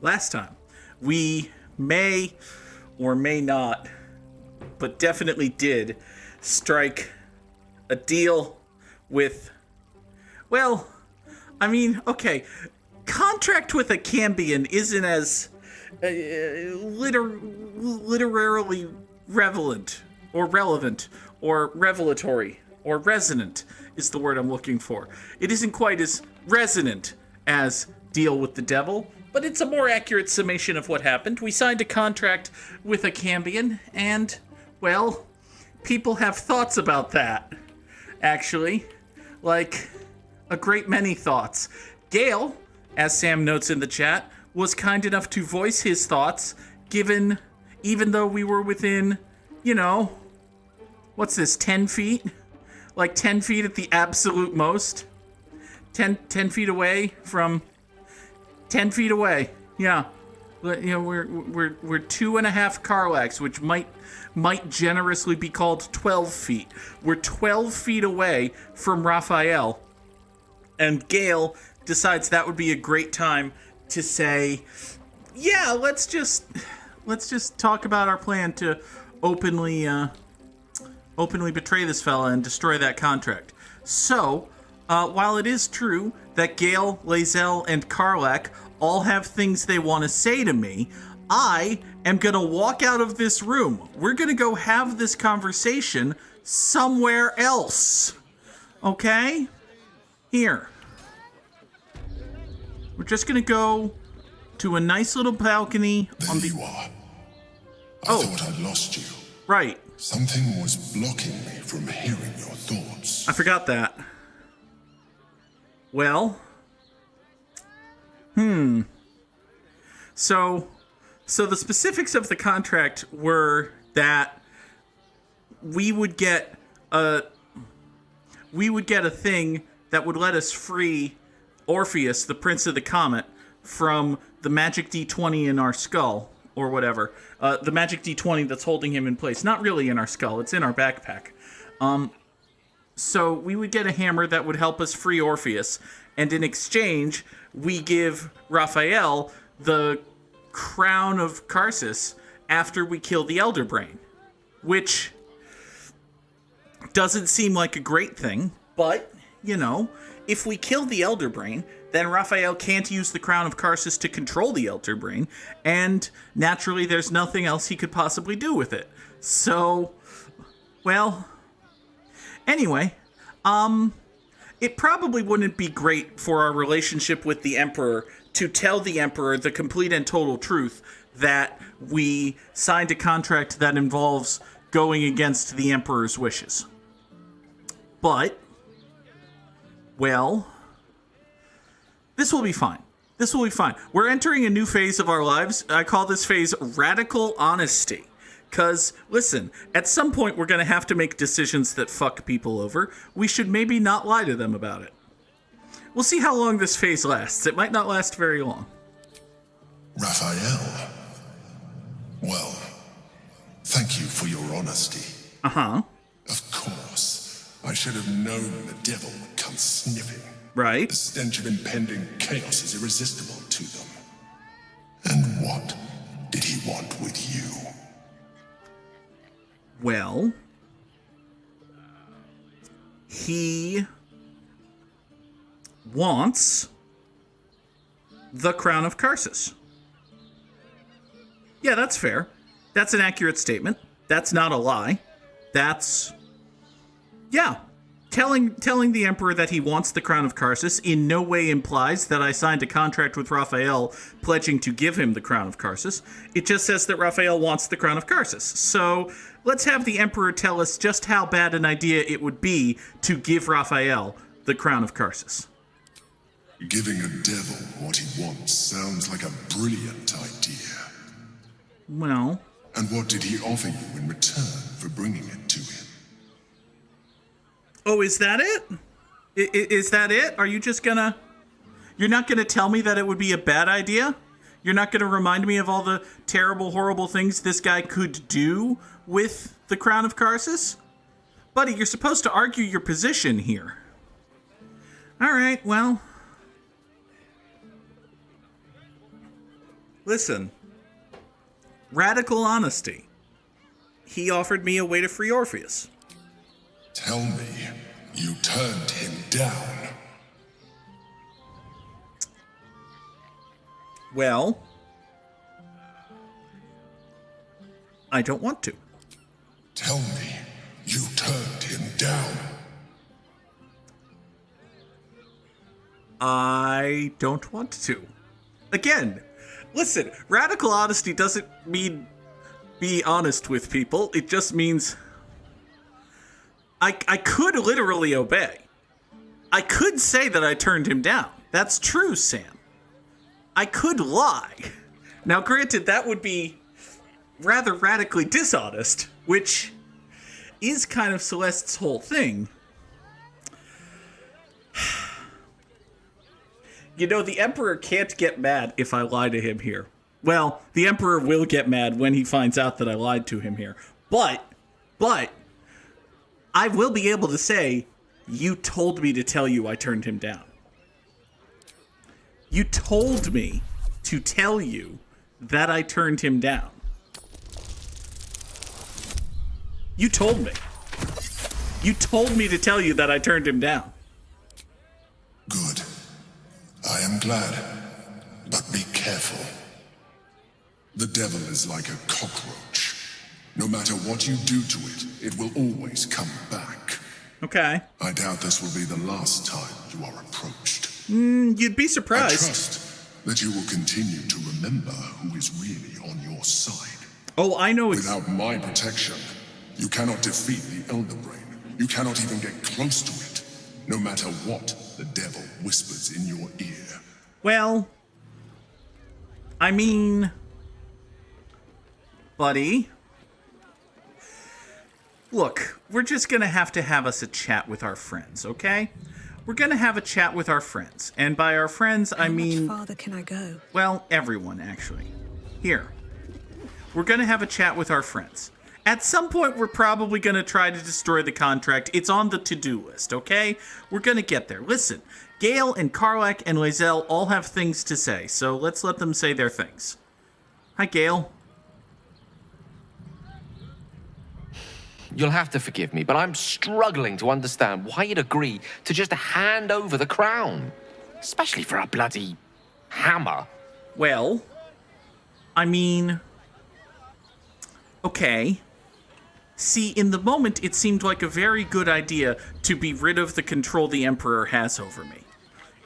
last time, we may or may not, but definitely did, strike a deal with, well, I mean, okay, contract with a Cambion isn't as literarily relevant or revelatory or resonant is the word I'm looking for. It isn't quite as resonant as deal with the devil, but it's a more accurate summation of what happened. We signed a contract with a Cambion, and, well, people have thoughts about that, actually. Like, a great many thoughts. Gale, as Sam notes in the chat, was kind enough to voice his thoughts, even though we were within, what's this, 10 feet? Like 10 feet at the absolute most? 10 feet away from... 10 feet away, yeah. We're 2.5 Karlax, which might generously be called 12 feet. We're 12 feet away from Raphael, and Gale decides that would be a great time to say, yeah, let's just talk about our plan to openly betray this fella and destroy that contract. So, while it is true that Gale, Lae'zel, and Karlach all have things they want to say to me, I am going to walk out of this room. We're going to go have this conversation somewhere else. Okay? Here. We're just going to go to a nice little balcony on the... There you are. I thought I'd lost you. Right. Something was blocking me from hearing your thoughts. I forgot that. Well... So the specifics of the contract were that we would get a thing that would let us free Orpheus, the Prince of the Comet, from the magic D20 in our skull, or whatever. The magic D20 that's holding him in place. Not really in our skull, it's in our backpack. So we would get a hammer that would help us free Orpheus, and in exchange, we give Raphael the crown of Karsus after we kill the Elder Brain. Which doesn't seem like a great thing, but, if we kill the Elder Brain, then Raphael can't use the crown of Karsus to control the Elder Brain, and naturally there's nothing else he could possibly do with it. So, well, anyway, it probably wouldn't be great for our relationship with the Emperor to tell the Emperor the complete and total truth that we signed a contract that involves going against the Emperor's wishes. But, well, this will be fine. This will be fine. We're entering a new phase of our lives. I call this phase radical honesty. Because, listen, at some point we're going to have to make decisions that fuck people over. We should maybe not lie to them about it. We'll see how long this phase lasts. It might not last very long. Raphael. Well, thank you for your honesty. Uh-huh. Of course. I should have known the devil would come sniffing. Right. The stench of impending chaos is irresistible to them. And what did he want with you? Well, he wants the crown of Karsus. Yeah, that's fair. That's an accurate statement. That's not a lie. That's... yeah. Telling the Emperor that he wants the crown of Karsus in no way implies that I signed a contract with Raphael pledging to give him the crown of Karsus. It just says that Raphael wants the crown of Karsus. So let's have the Emperor tell us just how bad an idea it would be to give Raphael the crown of Karsus. Giving a devil what he wants sounds like a brilliant idea. Well... and what did he offer you in return for bringing it to him? Oh, is that it? Is that it? Are you just gonna... you're not gonna tell me that it would be a bad idea? You're not gonna remind me of all the terrible, horrible things this guy could do with the crown of Karsus? Buddy, you're supposed to argue your position here. Alright, well... Listen. Radical honesty. He offered me a way to free Orpheus. Tell me, you turned him down. Well, I don't want to. Tell me, you turned him down. I don't want to. Again, listen, radical honesty doesn't mean be honest with people. It just means I could literally obey. I could say that I turned him down. That's true, Sam. I could lie. Now, granted, that would be rather radically dishonest, which is kind of Celeste's whole thing. You know, the Emperor can't get mad if I lie to him here. Well, the Emperor will get mad when he finds out that I lied to him here. But, I will be able to say, you told me to tell you I turned him down. You told me to tell you that I turned him down. You told me. You told me to tell you that I turned him down. Good. I am glad. But be careful. The devil is like a cockroach. No matter what you do to it, it will always come back. Okay. I doubt this will be the last time you are approached. You'd be I surprised. trust that you will continue to remember who is really on your side. Oh, I know Without my protection, you cannot defeat the Elder Brain. You cannot even get close to it, no matter what the devil whispers in your ear. Well, I mean, buddy, look, we're just gonna have to have us a chat with our friends, okay? We're gonna have a chat with our friends. And by our friends, I mean... How much farther can I go? Well, everyone, actually. Here. We're gonna have a chat with our friends. At some point, we're probably gonna try to destroy the contract. It's on the to-do list, okay? We're gonna get there. Listen, Gale and Karlak and Lae'zel all have things to say, so let's let them say their things. Hi, Gale. You'll have to forgive me, but I'm struggling to understand why you'd agree to just hand over the crown. Especially for a bloody hammer. Well, I mean... Okay. See, in the moment, it seemed like a very good idea to be rid of the control the Emperor has over me.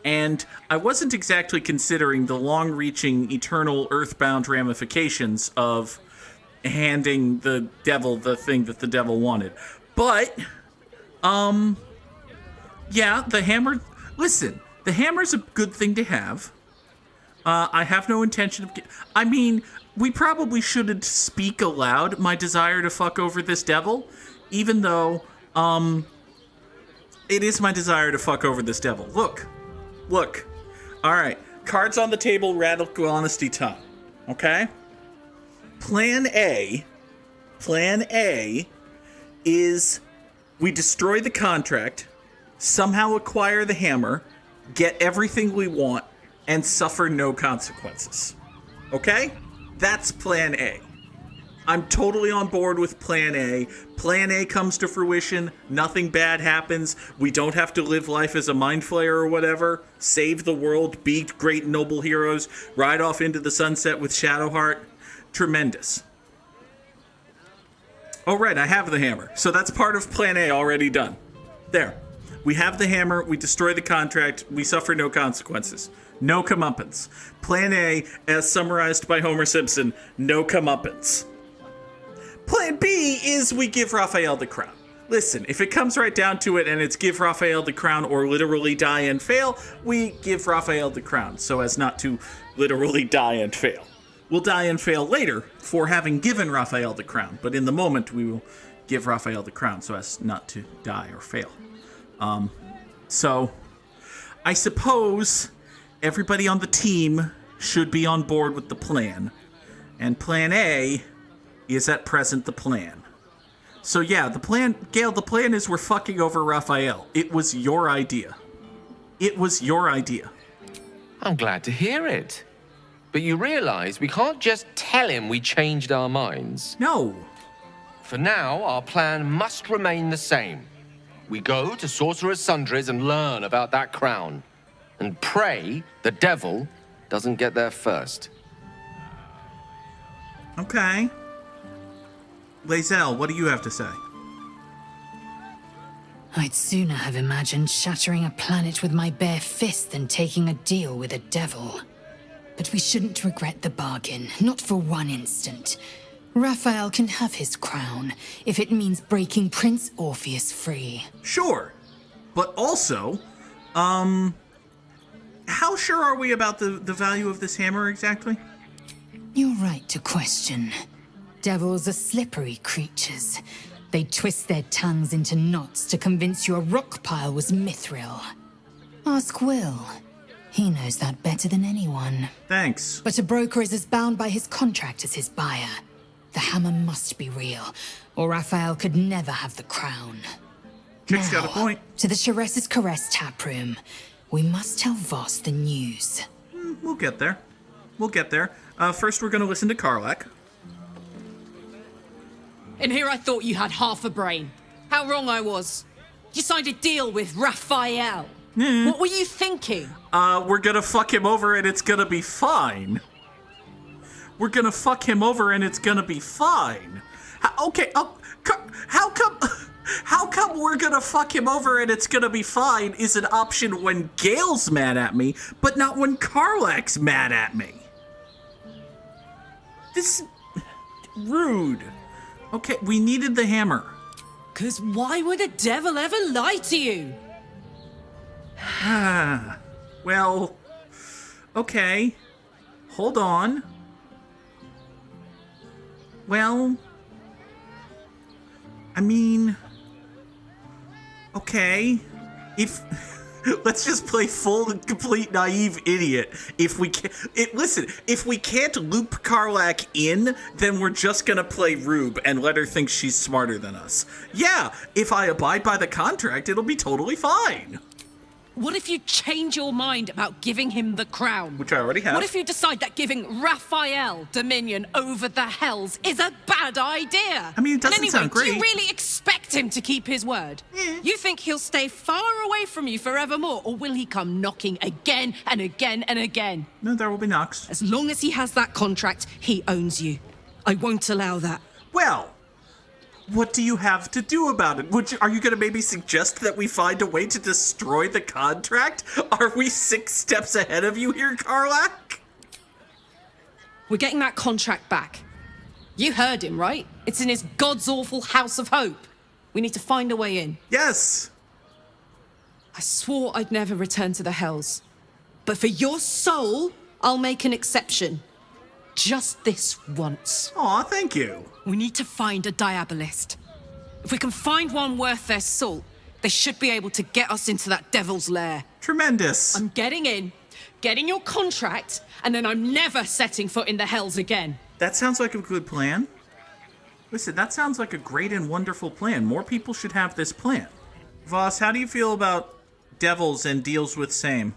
And I wasn't exactly considering the long-reaching, eternal, earthbound ramifications of handing the devil the thing that the devil wanted. But, yeah, the hammer... Listen, the hammer's a good thing to have. I have no intention of... I mean, we probably shouldn't speak aloud my desire to fuck over this devil, even though, it is my desire to fuck over this devil. Look. Alright, cards on the table, radical honesty time. Okay? Plan A is we destroy the contract, somehow acquire the hammer, get everything we want, and suffer no consequences. Okay? That's Plan A. I'm totally on board with Plan A. Plan A comes to fruition, nothing bad happens, we don't have to live life as a mind flayer or whatever, save the world, be great noble heroes, ride off into the sunset with Shadowheart. Tremendous. Oh, right, I have the hammer. So that's part of Plan A already done. There. We have the hammer, we destroy the contract, we suffer no consequences. No comeuppance. Plan A, as summarized by Homer Simpson, no comeuppance. Plan B is we give Raphael the crown. Listen, if it comes right down to it and it's give Raphael the crown or literally die and fail, we give Raphael the crown so as not to literally die and fail. We'll die and fail later for having given Raphael the crown, but in the moment we will give Raphael the crown so as not to die or fail. So, I suppose everybody on the team should be on board with the plan. And Plan A is at present the plan. So yeah, the plan, Gale, the plan is we're fucking over Raphael. It was your idea. It was your idea. I'm glad to hear it. But you realize we can't just tell him we changed our minds. No. For now, our plan must remain the same. We go to Sorcerer's Sundries and learn about that crown. And pray the devil doesn't get there first. Okay. Lae'zel, what do you have to say? I'd sooner have imagined shattering a planet with my bare fist than taking a deal with a devil. But we shouldn't regret the bargain, not for one instant. Raphael can have his crown, if it means breaking Prince Orpheus free. Sure. But also, how sure are we about the value of this hammer exactly? You're right to question. Devils are slippery creatures. They twist their tongues into knots to convince you a rock pile was mithril. Ask Will. He knows that better than anyone. Thanks. But a broker is as bound by his contract as his buyer. The hammer must be real, or Raphael could never have the crown. Chick's got a point. To the Ceres's Caress taproom. We must tell Voss the news. We'll get there. We'll get there. First, we're going to listen to Karlach. In here I thought you had half a brain. How wrong I was. You signed a deal with Raphael. What were you thinking? We're going to fuck him over and it's going to be fine. We're going to fuck him over and it's going to be fine. How come we're going to fuck him over and it's going to be fine is an option when Gale's mad at me, but not when Karlach's mad at me? This is rude. Okay, we needed the hammer. 'Cause why would a devil ever lie to you? Well, okay. Hold on. Well, I mean, okay. If let's just play full and complete naive idiot. If we can't, if we can't loop Karlach in, then we're just gonna play Rube and let her think she's smarter than us. Yeah, if I abide by the contract, it'll be totally fine. What if you change your mind about giving him the crown? Which I already have. What if you decide that giving Raphael dominion over the Hells is a bad idea? I mean, it doesn't sound great. Do you really expect him to keep his word? You think he'll stay far away from you forevermore, or will he come knocking again and again and again? No, there will be knocks. As long as he has that contract, he owns you. I won't allow that. Well, what do you have to do about it? Are you going to maybe suggest that we find a way to destroy the contract? Are we 6 steps ahead of you here, Karlach? We're getting that contract back. You heard him, right? It's in his God's awful House of Hope. We need to find a way in. Yes. I swore I'd never return to the Hells. But for your soul, I'll make an exception. Just this once. Aw, thank you. We need to find a Diabolist. If we can find one worth their salt, they should be able to get us into that devil's lair. Tremendous. I'm getting in, getting your contract, and then I'm never setting foot in the Hells again. That sounds like a good plan. Listen, that sounds like a great and wonderful plan. More people should have this plan. Voss, how do you feel about devils and deals with same?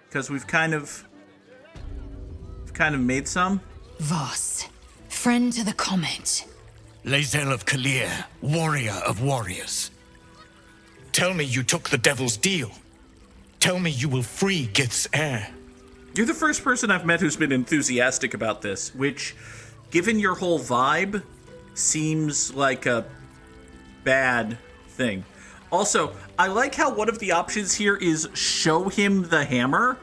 Because we've kind of made some. Voss, friend to the comet. Lae'zel of Kalir, warrior of warriors. Tell me you took the devil's deal. Tell me you will free Gith's heir. You're the first person I've met who's been enthusiastic about this, which, given your whole vibe, seems like a bad thing. Also, I like how one of the options here is show him the hammer.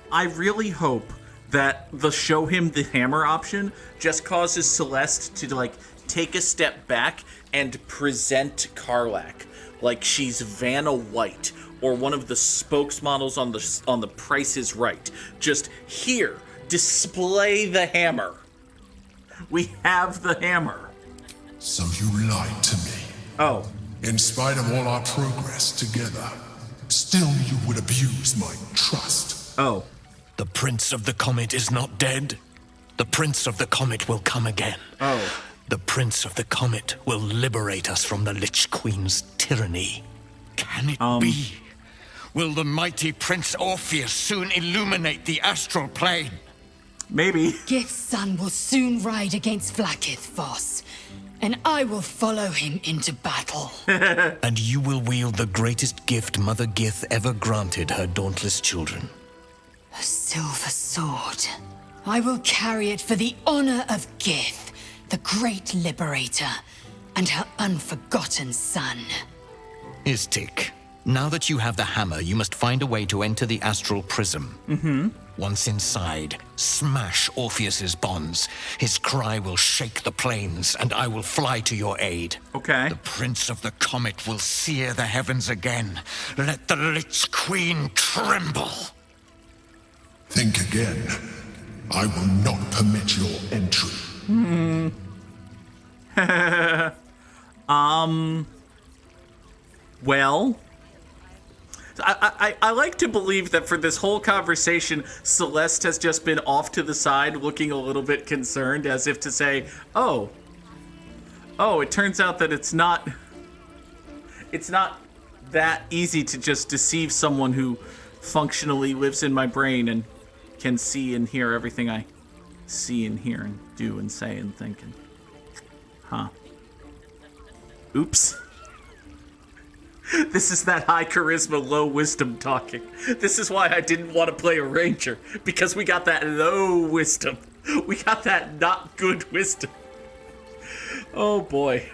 I really hope that the show him the hammer option just causes Celeste to, like, take a step back and present Karlach like she's Vanna White or one of the spokesmodels on the Price is Right. Just here, display the hammer. We have the hammer. So you lied to me. Oh. In spite of all our progress together, still you would abuse my trust. Oh. The Prince of the Comet is not dead. The Prince of the Comet will come again. Oh. The Prince of the Comet will liberate us from the Lich Queen's tyranny. Can it be? Will the mighty Prince Orpheus soon illuminate the astral plane? Maybe. Gith's son will soon ride against Vlaakith, Voss, and I will follow him into battle. And you will wield the greatest gift Mother Gith ever granted her dauntless children. A silver sword. I will carry it for the honor of Gith, the great liberator, and her unforgotten son. Istik, now that you have the hammer, you must find a way to enter the astral prism. Once inside, smash Orpheus's bonds. His cry will shake the plains, and I will fly to your aid. Okay. The Prince of the Comet will sear the heavens again. Let the Lich Queen tremble. Think again. I will not permit your entry. Well, I like to believe that for this whole conversation, Celeste has just been off to the side looking a little bit concerned, as if to say, oh, it turns out that it's not that easy to just deceive someone who functionally lives in my brain and can see and hear everything I see and hear and do and say and think. And, oops. This is that high charisma, low wisdom talking. This is why I didn't want to play a ranger, because we got that low wisdom. We got that not good wisdom. Oh boy.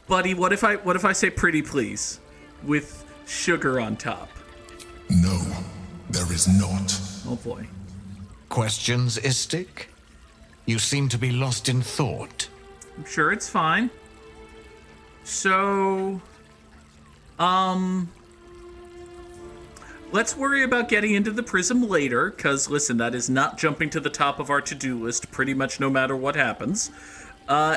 Buddy, what if I say pretty please with sugar on top? No, there is not. Oh boy. Questions, Istik? You seem to be lost in thought. I'm sure it's fine. So, let's worry about getting into the prism later, because, listen, that is not jumping to the top of our to-do list pretty much no matter what happens.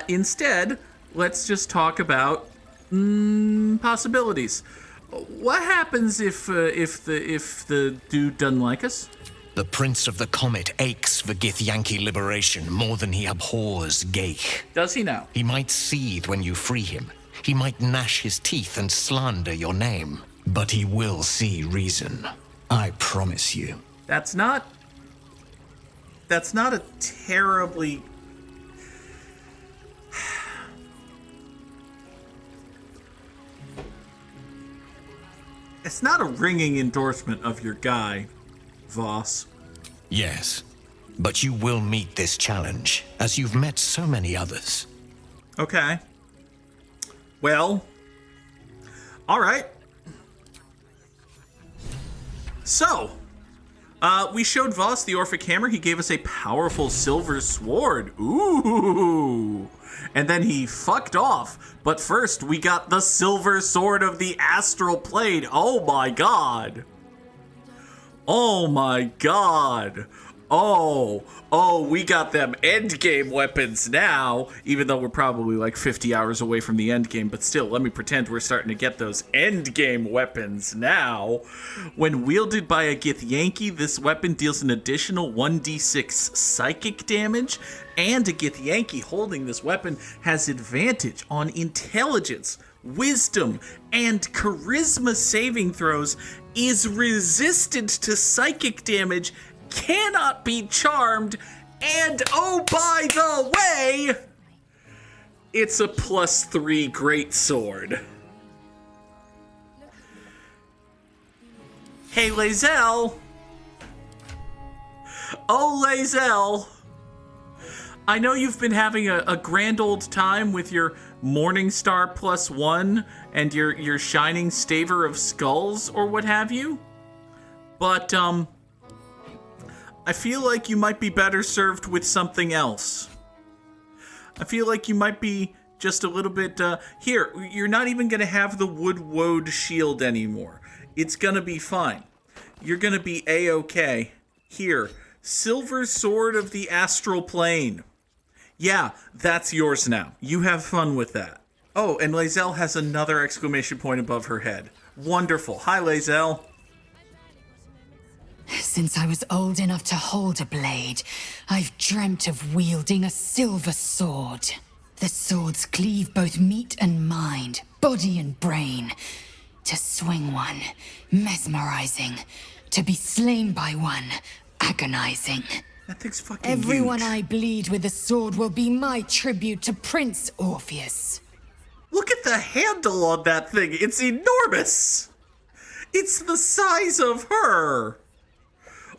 Instead, let's just talk about possibilities. What happens if the dude doesn't like us? The Prince of the Comet aches for Githyanki liberation more than he abhors Geich. Does he now? He might seethe when you free him. He might gnash his teeth and slander your name. But he will see reason. I promise you. That's not a terribly... It's not a ringing endorsement of your guy, Voss. Yes, but you will meet this challenge, as you've met so many others. Okay. Well, all right. So, we showed Voss the Orphic Hammer. He gave us a powerful silver sword. Ooh. And then he fucked off. But first, we got the silver sword of the astral plane. Oh my god. Oh my god. Oh, we got them endgame weapons now, even though we're probably like 50 hours away from the endgame, but still, let me pretend we're starting to get those endgame weapons now. When wielded by a Githyanki, this weapon deals an additional 1d6 psychic damage, and a Githyanki holding this weapon has advantage on intelligence, wisdom, and charisma saving throws, is resistant to psychic damage, cannot be charmed, and oh, by the way, it's a +3 great sword. Hey, Lae'zel. Oh, Lae'zel. I know you've been having a grand old time with your Morningstar +1 and your Shining Staver of Skulls or what have you, but, I feel like you might be better served with something else. I feel like you might be just a little bit, here, you're not even gonna have the wood woad shield anymore. It's gonna be fine. You're gonna be A-okay. Here, silver sword of the astral plane. Yeah, that's yours now. You have fun with that. Oh, and Lae'zel has another exclamation point above her head. Wonderful. Hi, Lae'zel. Since I was old enough to hold a blade, I've dreamt of wielding a silver sword. The swords cleave both meat and mind, body and brain. To swing one, mesmerizing. To be slain by one, agonizing. That thing's fucking Everyone huge. I bleed with a sword will be my tribute to Prince Orpheus. Look at the handle on that thing. It's enormous. It's the size of her.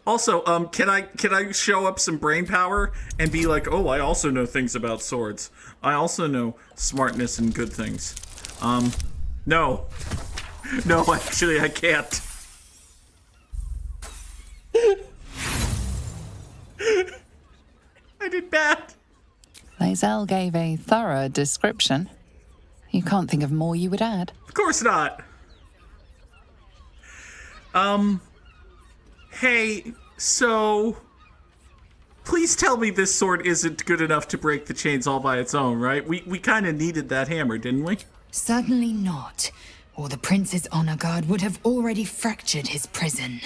Also, can I show up some brain power and be like, oh, I also know things about swords. I also know smartness and good things. No. No, actually, I can't. I did bad. Lae'zel gave a thorough description. You can't think of more you would add. Of course not. Hey, so please tell me this sword isn't good enough to break the chains all by its own, right? We kind of needed that hammer, didn't we? Certainly not, or the Prince's honor guard would have already fractured his prison.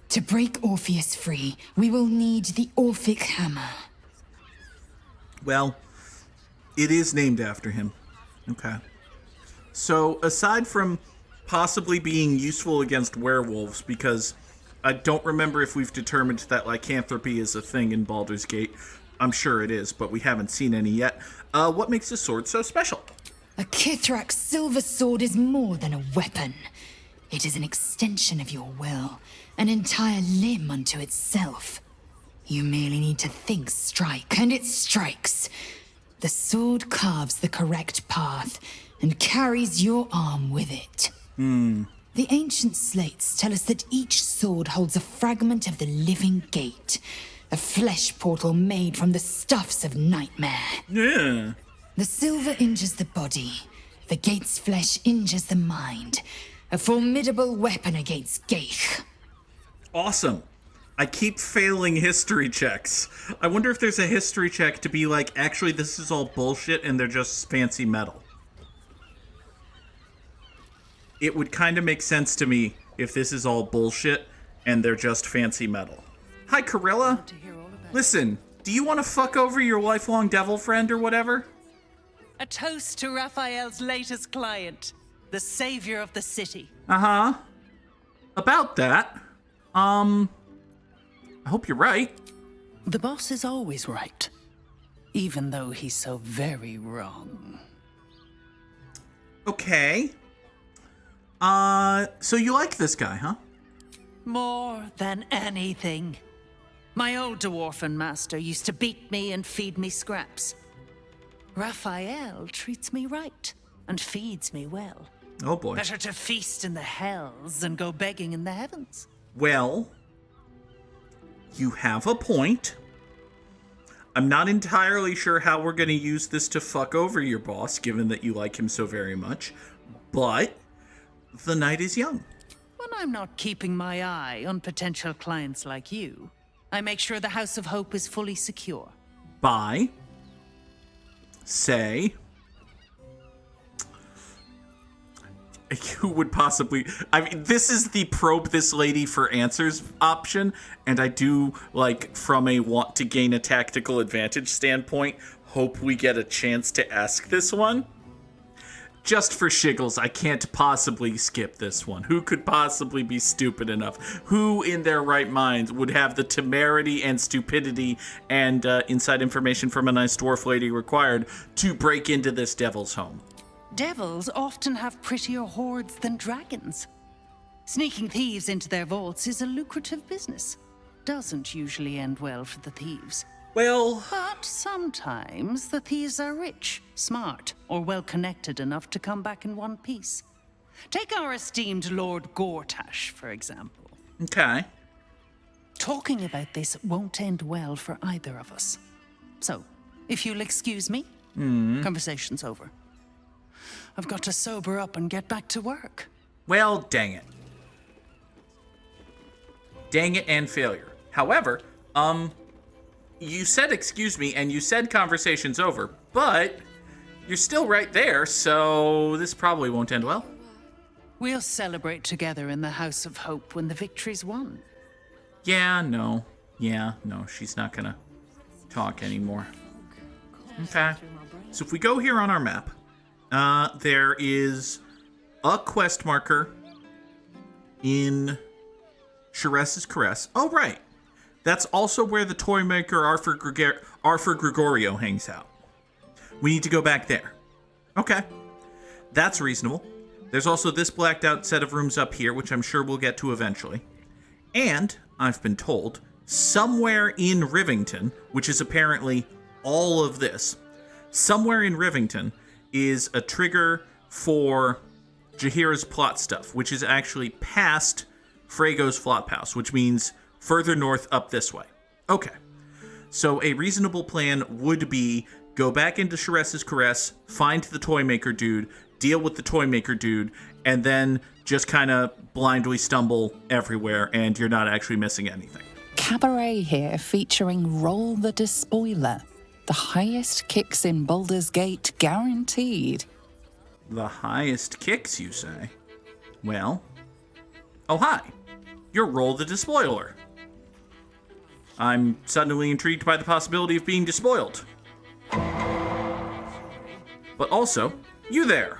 To break Orpheus free, we will need the Orphic Hammer. Well, it is named after him. Okay. So, aside from possibly being useful against werewolves, because I don't remember if we've determined that lycanthropy is a thing in Baldur's Gate. I'm sure it is, but we haven't seen any yet. What makes this sword so special? A Kithrak silver sword is more than a weapon. It is an extension of your will, an entire limb unto itself. You merely need to think strike, and it strikes. The sword carves the correct path and carries your arm with it. The ancient slates tell us that each sword holds a fragment of the living gate, a flesh portal made from the stuffs of nightmare. Yeah. The silver injures the body, the gate's flesh injures the mind. A formidable weapon against Gaich. Awesome. I keep failing history checks. I wonder if there's a history check to be like, actually, this is all bullshit and they're just fancy metal. It would kind of make sense to me if this is all bullshit and they're just fancy metal. Hi, Corilla. Listen, do you want to fuck over your lifelong devil friend or whatever? A toast to Raphael's latest client, the savior of the city. Uh-huh. About that, I hope you're right. The boss is always right, even though he's so very wrong. Okay. So you like this guy, huh? More than anything. My old dwarfen master used to beat me and feed me scraps. Raphael treats me right and feeds me well. Oh boy. Better to feast in the hells than go begging in the heavens. Well, you have a point. I'm not entirely sure how we're going to use this to fuck over your boss, given that you like him so very much, but the night is young. When I'm not keeping my eye on potential clients like you, I make sure the House of Hope is fully secure. By, say, who would possibly... I mean, this is the probe this lady for answers option, and I do, like, from a want to gain a tactical advantage standpoint, hope we get a chance to ask this one. Just for shiggles, I can't possibly skip this one. Who could possibly be stupid enough? Who in their right mind would have the temerity and stupidity and inside information from a nice dwarf lady required to break into this devil's home? Devils often have prettier hoards than dragons. Sneaking thieves into their vaults is a lucrative business. Doesn't usually end well for the thieves. Well, But sometimes the thieves are rich, smart, or well-connected enough to come back in one piece. Take our esteemed Lord Gortash, for example. okay. Talking about this won't end well for either of us. So, if you'll excuse me, conversation's over. I've got to sober up and get back to work. Well, dang it. Dang it and failure. However, you said excuse me and you said conversation's over, but you're still right there, so this probably won't end well. We'll celebrate together in the House of Hope when the victory's won. Yeah, no, she's not gonna talk anymore. Okay. So if we go here on our map, there is a quest marker in Celeste's Caress. Oh, right. That's also where the toy maker Arthur Gregorio hangs out. We need to go back there. Okay. That's reasonable. There's also this blacked out set of rooms up here, which I'm sure we'll get to eventually. And, I've been told, somewhere in Rivington, which is apparently all of this, somewhere in Rivington is a trigger for Jaheira's plot stuff, which is actually past Frago's Flophouse, which means further north up this way. Okay. So a reasonable plan would be go back into Celeste's Caress, find the toy maker dude, deal with the toy maker dude, and then just kind of blindly stumble everywhere, and you're not actually missing anything. Cabaret here featuring Roll the Despoiler. The highest kicks in Baldur's Gate guaranteed. The highest kicks, you say? Well, oh hi, you're Roll the Despoiler. I'm suddenly intrigued by the possibility of being despoiled. But also, you there,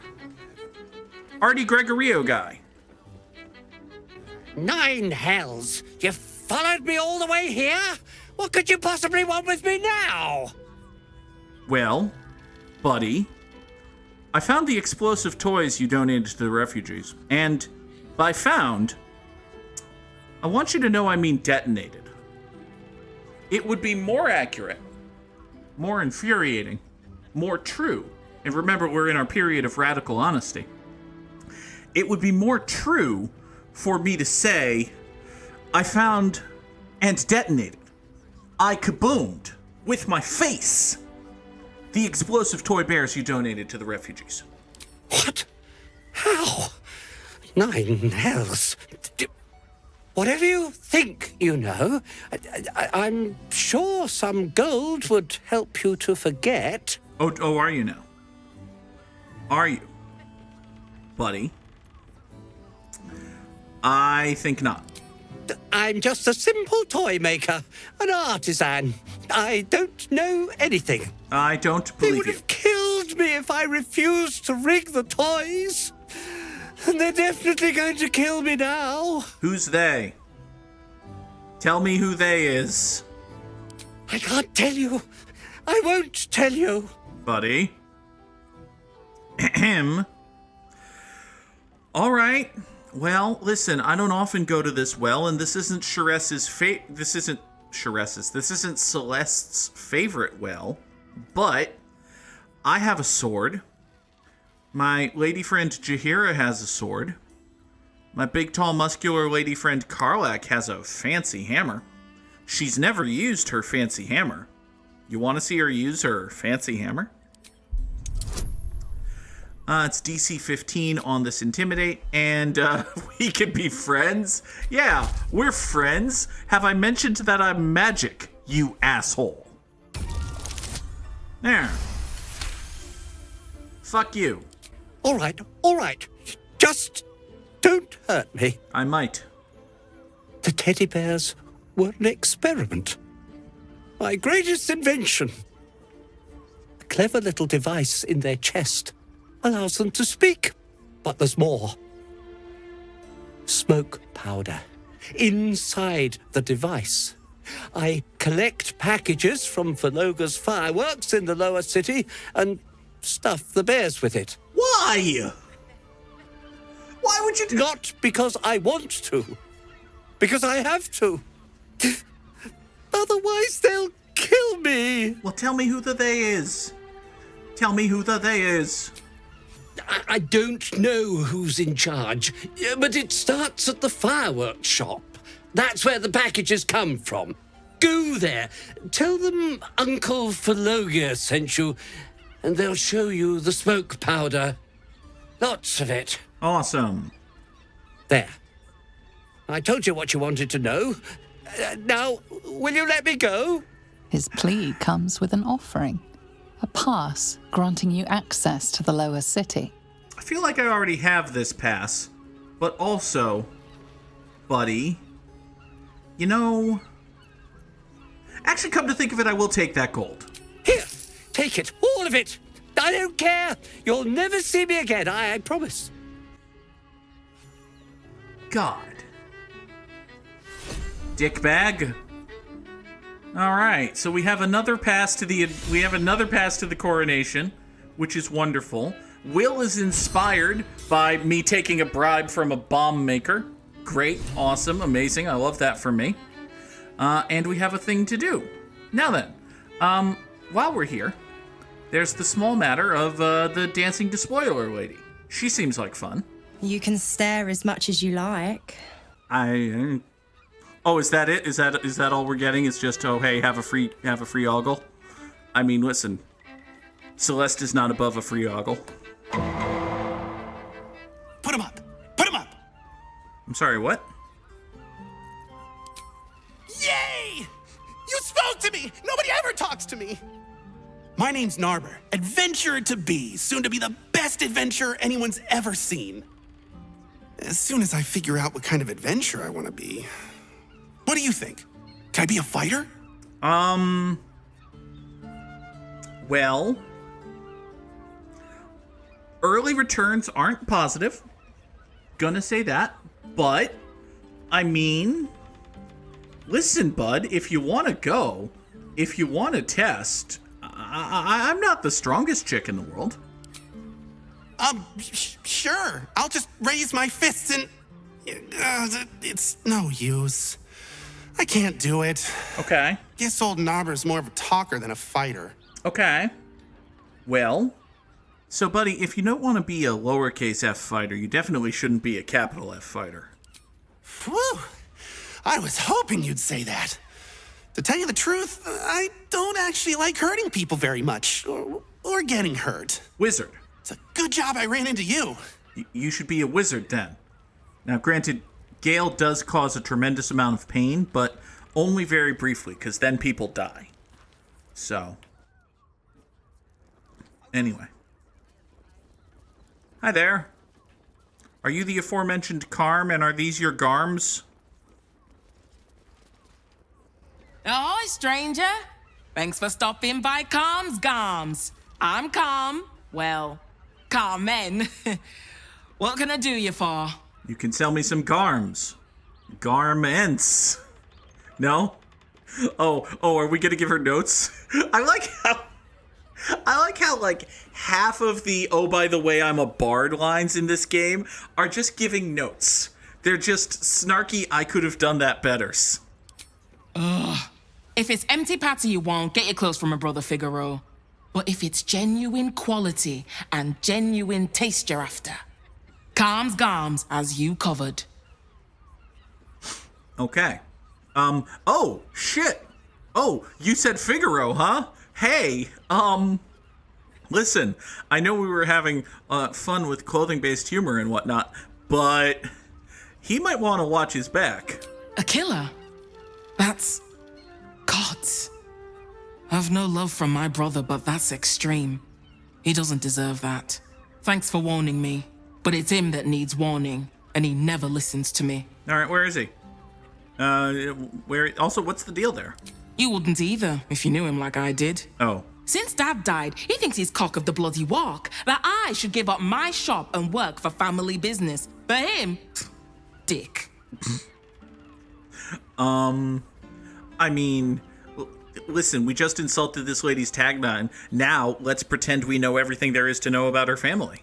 Artie Gregorio guy. 9 hells! You followed me all the way here? What could you possibly want with me now? Well, buddy, I found the explosive toys you donated to the refugees. And by found, I want you to know I mean detonated. It would be more accurate, more infuriating, more true. And remember, we're in our period of radical honesty. It would be more true for me to say, I found and detonated. I kaboomed with my face the explosive toy bears you donated to the refugees. What? How? 9 hells. Whatever you think you know, I'm sure some gold would help you to forget. Oh, are you now? Are you? Buddy? I think not. I'm just a simple toy maker, an artisan. I don't know anything. I don't They believe would you. have killed me if I refused to rig the toys. And they're definitely going to kill me now. Who's they? Tell me who they is. I can't tell you. I won't tell you. Buddy. Ahem. All right. Well, listen, I don't often go to this well, and this isn't This isn't Celeste's favorite well, but I have a sword. My lady friend Jaheira has a sword. My big, tall, muscular lady friend Karlak has a fancy hammer. She's never used her fancy hammer. You want to see her use her fancy hammer? It's DC 15 on this Intimidate, and we can be friends. Yeah, we're friends. Have I mentioned that I'm magic, you asshole? There. Fuck you. All right. Just don't hurt me. I might. The teddy bears were an experiment. My greatest invention. A clever little device in their chest allows them to speak. But there's more. Smoke powder inside the device. I collect packages from Verloga's fireworks in the lower city and stuff the bears with it. Why? Why would you do... Not because I want to. Because I have to. Otherwise, they'll kill me. Well, tell me who the they is. Tell me who the they is. I don't know who's in charge, but it starts at the fireworks shop. That's where the packages come from. Go there. Tell them Uncle Verloga sent you, and they'll show you the smoke powder. Lots of it. Awesome. There. I told you what you wanted to know. Now, will you let me go? His plea comes with an offering. A pass granting you access to the lower city. I feel like I already have this pass, but also, buddy, you know... Actually, come to think of it, I will take that gold. Here, take it, all of it. I don't care. You'll never see me again, I promise. God. Dick bag. All right, so we have another pass to the coronation, which is wonderful. Will is inspired by me taking a bribe from a bomb maker. Great, awesome, amazing. I love that for me. And we have a thing to do. Now then, while we're here, there's the small matter of the dancing despoiler lady. She seems like fun. You can stare as much as you like. Oh, is that it? Is that all we're getting? It's just, oh hey, have a free ogle. I mean, listen, Celeste is not above a free ogle. Put him up! Put him up! I'm sorry, what? Yay! You spoke to me! Nobody ever talks to me! My name's Narber, adventurer to be, soon to be the best adventurer anyone's ever seen. As soon as I figure out what kind of adventurer I want to be. What do you think? Can I be a fighter? Well, early returns aren't positive. Gonna say that. But, I mean, listen, bud, if you want to go, if you want to test, I'm not the strongest chick in the world. Sure. I'll just raise my fists and... it's no use. I can't do it. Okay. Guess old Narber's more of a talker than a fighter. Okay. Well, so buddy, if you don't want to be a lowercase f fighter, you definitely shouldn't be a capital F fighter. Whew. I was hoping you'd say that. To tell you the truth, I don't actually like hurting people very much, or getting hurt. Wizard. It's a good job I ran into you. You should be a wizard then. Now, granted, Gale does cause a tremendous amount of pain, but only very briefly, because then people die. So, anyway. Hi there. Are you the aforementioned Carm, and are these your Garms? Ahoy, stranger. Thanks for stopping by Calm's Garms. I'm Calm. Well, Carmen. What can I do you for? You can sell me some Garms. Garments. No? Oh, are we gonna give her notes? I like how like half of the "oh by the way I'm a bard" lines in this game are just giving notes. They're just snarky, I could have done that better. Ugh. If it's empty patty you want, get your clothes from my brother Figaro. But if it's genuine quality and genuine taste you're after, Calm's Garms as you covered. Okay. Oh, shit. Oh, you said Figaro, huh? Hey, listen, I know we were having fun with clothing-based humor and whatnot, but he might want to watch his back. A killer? That's... gods. I've no love from my brother, but that's extreme. He doesn't deserve that. Thanks for warning me, but it's him that needs warning, and he never listens to me. All right, where is he? Also, what's the deal there? You wouldn't either, if you knew him like I did. Oh. Since Dad died, he thinks he's cock of the bloody walk, that I should give up my shop and work for family business. For him, dick. I mean, listen, we just insulted this lady's tagline. Now, let's pretend we know everything there is to know about her family.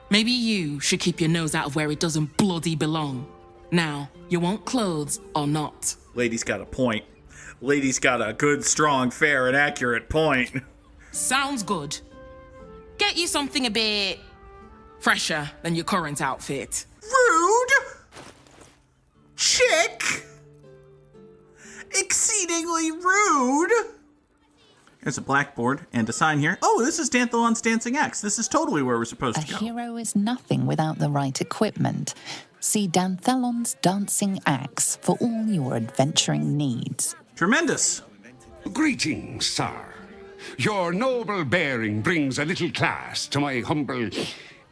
Maybe you should keep your nose out of where it doesn't bloody belong. Now, you want clothes or not? Lady's got a point. Lady's got a good, strong, fair, and accurate point. Sounds good. Get you something a bit fresher than your current outfit. Rude! Chick! Exceedingly rude! There's a blackboard and a sign here. Oh, this is Danthalon's Dancing Axe. This is totally where we're supposed to go. A hero is nothing without the right equipment. See Danthalon's Dancing Axe for all your adventuring needs. Tremendous. Greetings, sir. Your noble bearing brings a little class to my humble...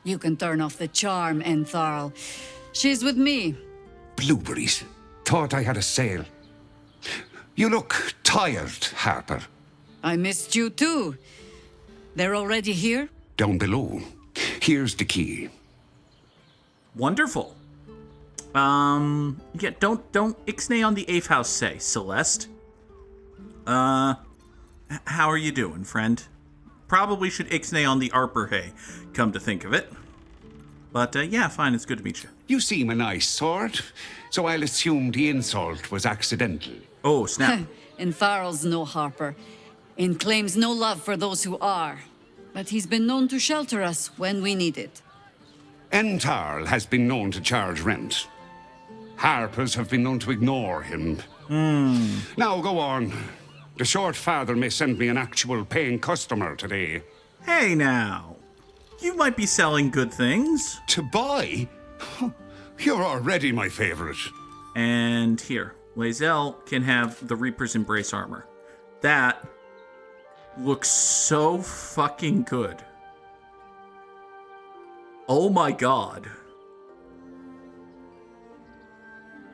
You can turn off the charm, Entharl. She's with me. Blueberries. Thought I had a sale. You look tired, Harper. I missed you too. They're already here? Down below. Here's the key. Wonderful. Yeah, don't ixnay on the 8th house say, Celeste. How are you doing, friend? Probably should ixnay on the Arper hay, come to think of it. But, yeah, fine, it's good to meet you. You seem a nice sort, so I'll assume the insult was accidental. Oh, snap. And Farrell's no Harper, and claims no love for those who are. But he's been known to shelter us when we need it. Entarl has been known to charge rent. Harpers have been known to ignore him. Now go on. The short father may send me an actual paying customer today. Hey now. You might be selling good things. To buy? You're already my favorite. And here, Lae'zel can have the Reaper's Embrace armor. That looks so fucking good. Oh my god.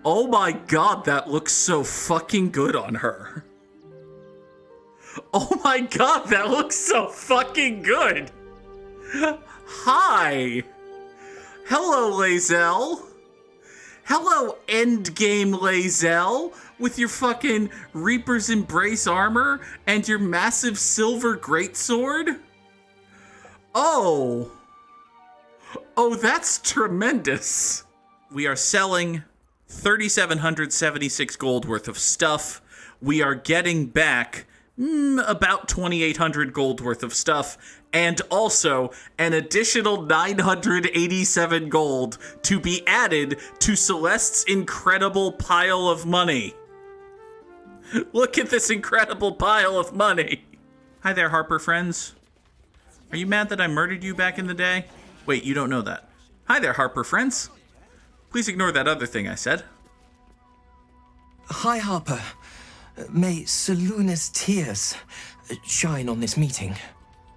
Oh my god, that looks so fucking good on her. Oh my god, that looks so fucking good. Hi. Hello, Lae'zel. Hello, endgame Lae'zel, with your fucking Reaper's Embrace armor and your massive silver greatsword. Oh, that's tremendous. We are selling 3,776 gold worth of stuff. We are getting back about 2,800 gold worth of stuff, and also an additional 987 gold to be added to Celeste's incredible pile of money. Look at this incredible pile of money. Hi there, Harper friends. Are you mad that I murdered you back in the day? Wait, you don't know that. Hi there, Harper friends. Please ignore that other thing I said. Hi, Harper. May Seluna's tears shine on this meeting.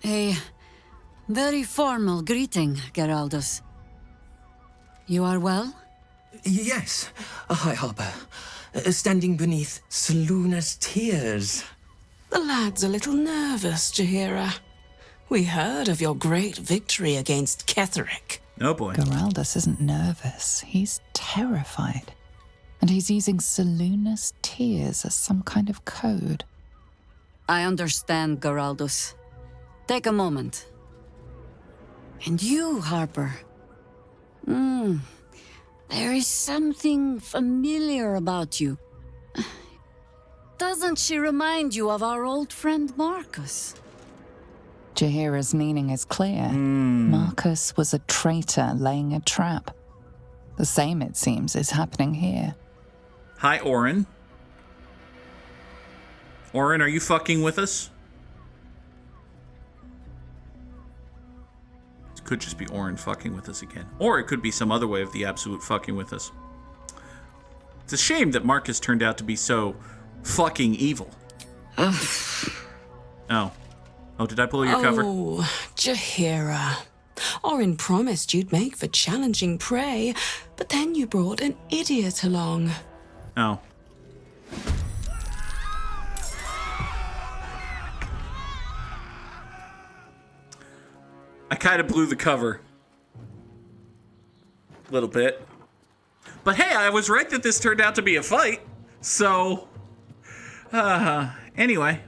A very formal greeting, Geraldus. You are well? Yes. Hi, Harper. Standing beneath Seluna's tears. The lad's a little nervous, Jaheira. We heard of your great victory against Ketheric. Oh boy. Geraldus isn't nervous. He's terrified. And he's using Seluna's tears as some kind of code. I understand, Geraldus. Take a moment. And you, Harper. There is something familiar about you. Doesn't she remind you of our old friend Marcus? Jaheira's meaning is clear. Marcus was a traitor laying a trap. The same, it seems, is happening here. Hi, Orin. Orin, are you fucking with us? It could just be Orin fucking with us again. Or it could be some other way of the absolute fucking with us. It's a shame that Marcus turned out to be so fucking evil. Oh. Oh, did I pull your cover? Oh, Jaheira. Orin promised you'd make for challenging prey, but then you brought an idiot along. Oh. I kind of blew the cover. A little bit. But hey, I was right that this turned out to be a fight. So, anyway.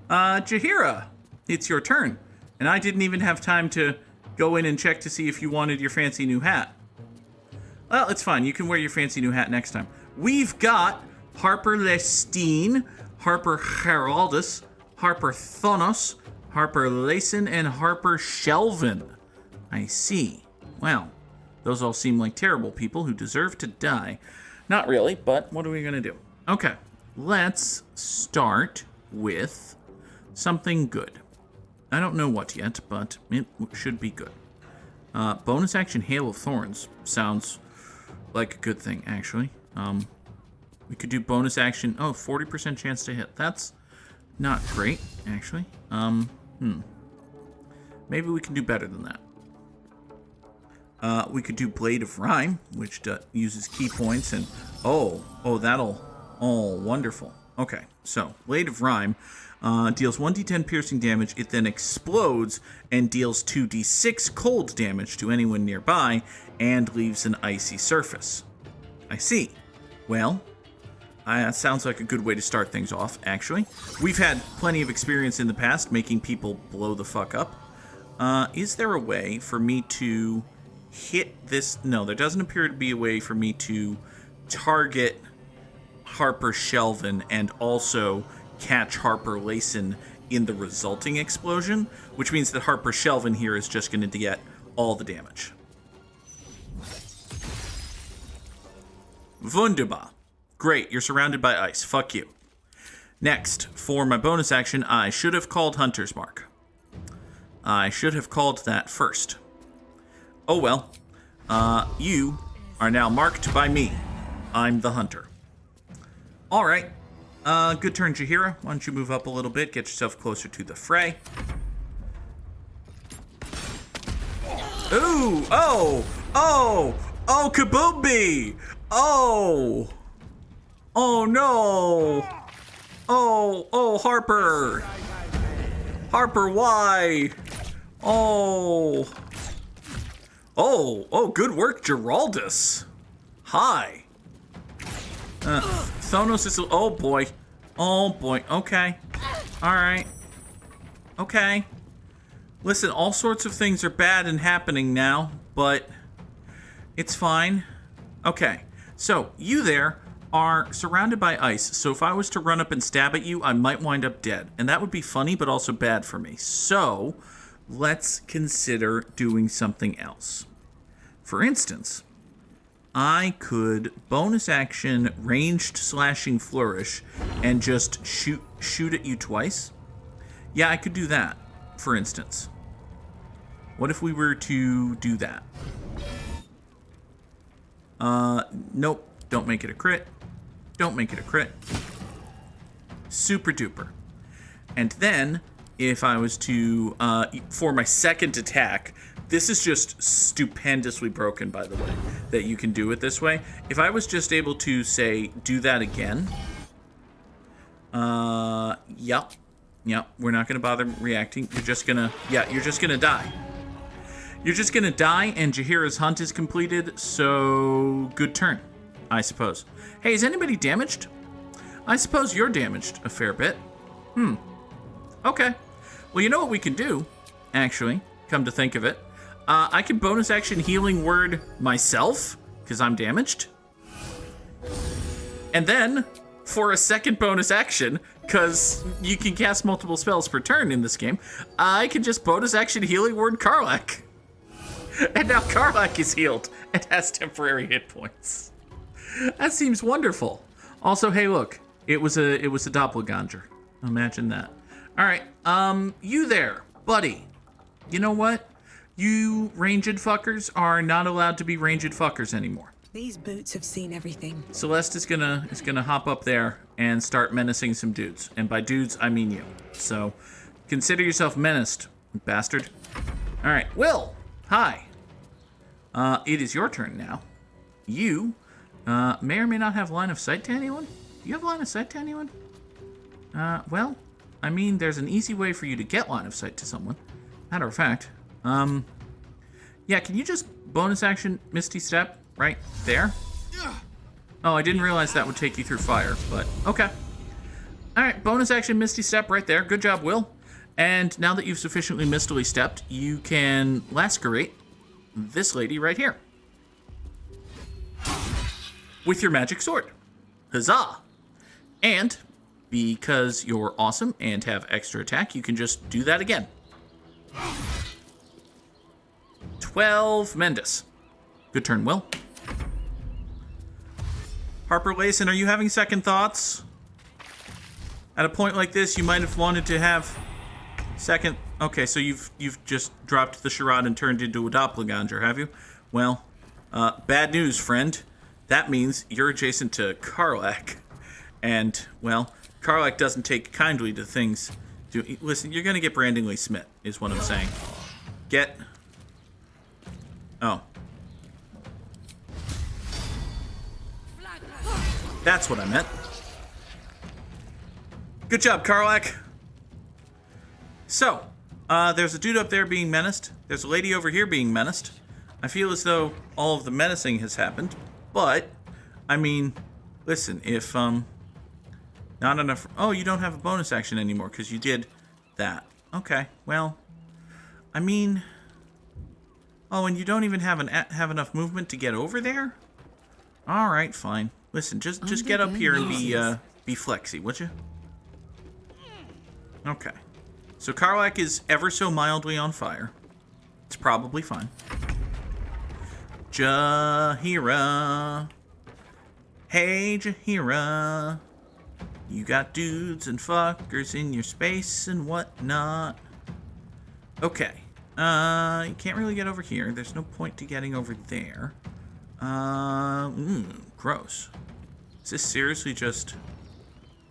Jaheira, it's your turn. And I didn't even have time to go in and check to see if you wanted your fancy new hat. Well, it's fine. You can wear your fancy new hat next time. We've got Harper Lestine, Harper Geraldus, Harper Thonos, Harper Layson, and Harper Shelvin. I see. Well, those all seem like terrible people who deserve to die. Not really, but what are we going to do? Okay, let's start with something good. I don't know what yet, but it should be good. Bonus action Hail of Thorns sounds like a good thing, actually. We could do bonus action. Oh, 40% chance to hit. That's not great, actually. Maybe we can do better than that. We could do Blade of Rhyme, which uses key points, and oh, that'll, wonderful. Okay, so Blade of Rime deals 1d10 piercing damage. It then explodes and deals 2d6 cold damage to anyone nearby and leaves an icy surface. I see. Well, that sounds like a good way to start things off, actually. We've had plenty of experience in the past making people blow the fuck up. Is there a way for me to hit this? No, there doesn't appear to be a way for me to target Harper Shelvin and also catch Harper Layson in the resulting explosion, which means that Harper Shelvin here is just going to get all the damage. Wunderbar. Great, you're surrounded by ice. Fuck you. Next, for my bonus action, I should have called Hunter's Mark. I should have called that first. Oh well. You are now marked by me. I'm the hunter. Alright. Good turn, Jaheira. Why don't you move up a little bit, get yourself closer to the fray. Ooh! Oh! Oh! Oh, Kaboombi! Oh! Oh no! Oh, Harper! Harper, why? Oh! Oh, good work, Geraldus. Hi. Thonos is... Oh, boy. Oh, boy. Okay. Alright. Okay. Listen, all sorts of things are bad and happening now, but it's fine. Okay. So, you there are surrounded by ice, so if I was to run up and stab at you, I might wind up dead. And that would be funny, but also bad for me. So, let's consider doing something else. For instance, I could bonus action ranged slashing flourish and just shoot at you twice. Yeah, I could do that, for instance. What if we were to do that? Nope. Don't make it a crit. Don't make it a crit. Super duper. And then, if I was to, for my second attack, this is just stupendously broken, by the way, that you can do it this way. If I was just able to, say, do that again. Yep, we're not going to bother reacting. You're just going to, you're just going to die. You're just going to die, and Jaheira's hunt is completed, so good turn, I suppose. Hey, is anybody damaged? I suppose you're damaged a fair bit. Okay. Well, you know what we can do, actually, come to think of it. I can bonus action healing word myself, because I'm damaged. And then, for a second bonus action, because you can cast multiple spells per turn in this game, I can just bonus action healing word Karlach. And now Karlach is healed and has temporary hit points. That seems wonderful. Also, hey, look, it was a doppelganger. Imagine that. All right, you there, buddy. You know what? You ranged fuckers are not allowed to be ranged fuckers anymore. These boots have seen everything. Celeste is gonna hop up there and start menacing some dudes, and by dudes I mean you. So, consider yourself menaced, bastard. All right, Will. Hi. It is your turn now. You may or may not have line of sight to anyone. Do you have line of sight to anyone? Well, I mean, there's an easy way for you to get line of sight to someone. Matter of fact, yeah, can you just bonus action Misty Step right there? Oh, I didn't realize that would take you through fire, but okay. All right, bonus action Misty Step right there. Good job, Will. And now that you've sufficiently mistily stepped, you can lacerate this lady right here with your magic sword. Huzzah! And because you're awesome and have extra attack, you can just do that again. 12 Mendus. Good turn, Will. Harper Layson, are you having second thoughts? At a point like this, you might have wanted to have second... Okay, so you've just dropped the charade and turned into a doppelganger, have you? Well, bad news, friend. That means you're adjacent to Karlach. And, well, Karlach doesn't take kindly to things. Listen, you're going to get Brandingly Smith, is what I'm saying. Get... Oh. That's what I meant. Good job, Karlak. So, there's a dude up there being menaced. There's a lady over here being menaced. I feel as though all of the menacing has happened. But, I mean, listen, if, not enough... Oh, you don't have a bonus action anymore because you did that. Okay, well, I mean... Oh, and you don't even have enough movement to get over there? All right, fine. Listen, just get up here and be flexy, would you? Okay. So Karlak is ever so mildly on fire. It's probably fine. Jaheira. Hey, Jaheira. You got dudes and fuckers in your space and whatnot. Okay. You can't really get over here. There's no point to getting over there. Gross. Is this seriously just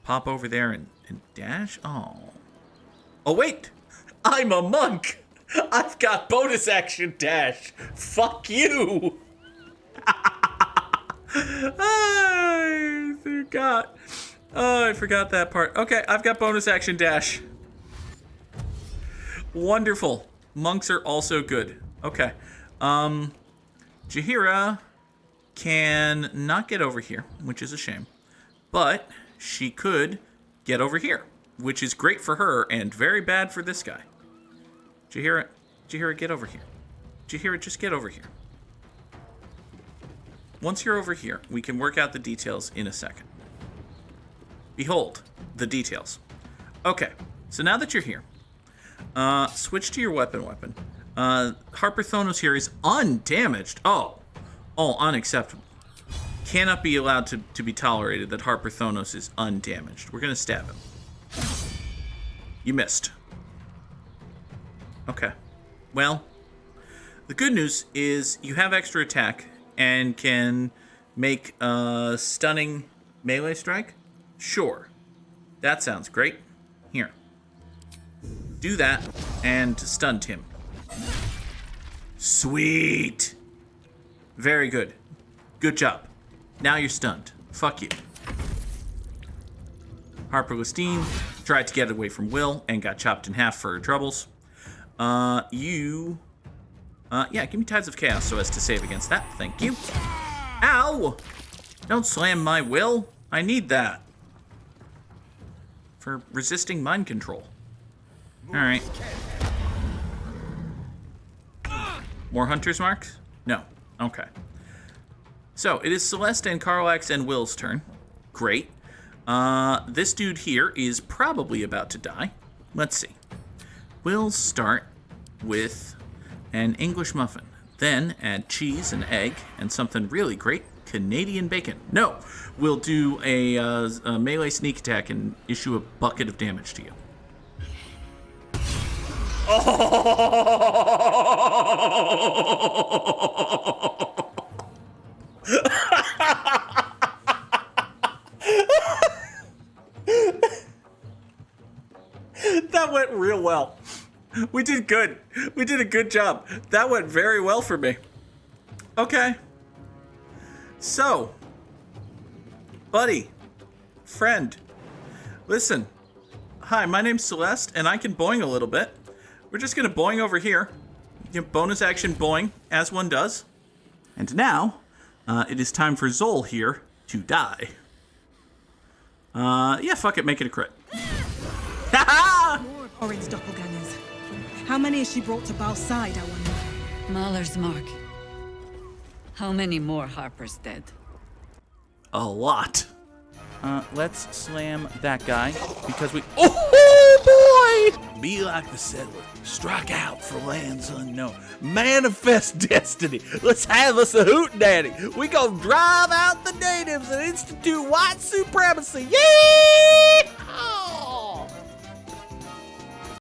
pop over there and dash? Oh. Oh, wait! I'm a monk! I've got bonus action dash! Fuck you! I forgot. Oh, I forgot that part. Okay, I've got bonus action dash. Wonderful. Monks are also good. Okay. Jaheira can not get over here, which is a shame. But she could get over here, which is great for her and very bad for this guy. Jaheira, get over here. Jaheira, just get over here. Once you're over here, we can work out the details in a second. Behold, the details. Okay, so now that you're here, switch to your weapon. Harper Thonos here is undamaged. Oh, unacceptable. Cannot be allowed to be tolerated that Harper Thonos is undamaged. We're gonna stab him. You missed. Okay. Well, the good news is you have extra attack and can make a stunning melee strike. Sure. That sounds great. Here. Do that and stunned him. Sweet. Very good. Good job. Now you're stunned. Fuck you. Harper Lestine tried to get away from Will and got chopped in half for her troubles. Yeah, give me Tides of Chaos so as to save against that. Thank you. Ow! Don't slam my Will. I need that. For resisting mind control. Alright. More Hunter's Marks? No. Okay. So, it is Celeste and Karlak's and Will's turn. Great. This dude here is probably about to die. Let's see. We'll start with an English muffin. Then add cheese and egg and something really great, Canadian bacon. No, we'll do a melee sneak attack and issue a bucket of damage to you. That went real well. We did good. We did a good job. That went very well for me. Okay. So, buddy, friend, listen. Hi, my name's Celeste, and I can boing a little bit. We're just gonna boing over here. Bonus action boing, as one does. And now, it is time for Zol here to die. Yeah, fuck it, make it a crit. More Orin's doppelgangers. How many has she brought to Bal's side, I wonder? Mahler's mark. How many more Harper's dead? A lot. Let's slam that guy because we... Oh, boy! Be like the settler. Strike out for lands unknown. Manifest destiny. Let's have us a hootenanny. We gonna drive out the natives and institute white supremacy. Yeah!